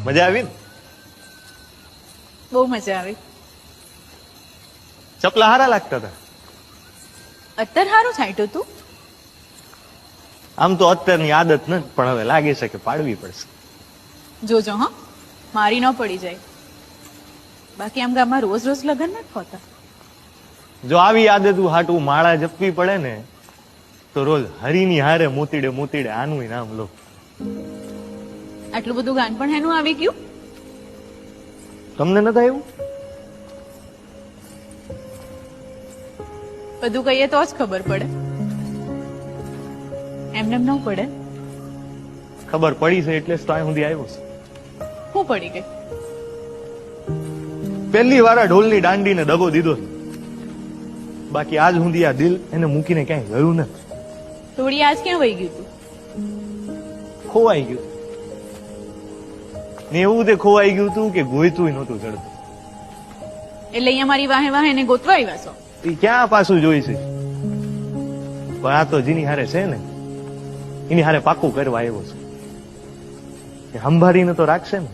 મજા આવી ને? બહુ મજા આવી. ચપલા હારા લાગતા હતા. અત્યારે સારું છાંટ્યું તું. આમ તો અત્યારની આદત નથી, પણ હવે લાગે છે કે પાડવી પડશે. જોજો હા, મારી ન પડી જાય. બાકી આમ ગામમાં રોજ રોજ લગ્ન નથી હોતા. જો આવી આદત હાટું માળા જપવી પડે ને તો રોજ હરીની હારે મોતીડે મોતીડે આનું નામ લો. આટલું બધું ગાન પણ એનું આવી ગયું. તમને નથી આવ્યું? બધું કહીએ તો જ ખબર પડે, એમને એમ ન પડે. ખબર પડી છે એટલે જ તો અહીં સુધી આવ્યો છે. હું પડી ગઈ. પહેલી વાર આ ઢોલની દાંડીને દગો દીધો છે. બાકી આજ સુધી આ દિલ એને મૂકીને ક્યાંય ગયું નથી. થોડી આજ ક્યાં વહી ગયું તું? ખોવાઈ ગયું ને એવું તે ખોવાઈ ગયું તું કે ગોઈતું નહોતું ચડતું. એટલે અહીંયા મારી વાહે વાહે એને ગોતવા આવ્યા છો. એ ક્યાં પાછું જોઈ છે? પણ આ તો જેની હારે છે ને એની હારે પાકું કરવા આવ્યો છે. સંભાળીને તો રાખશે ને.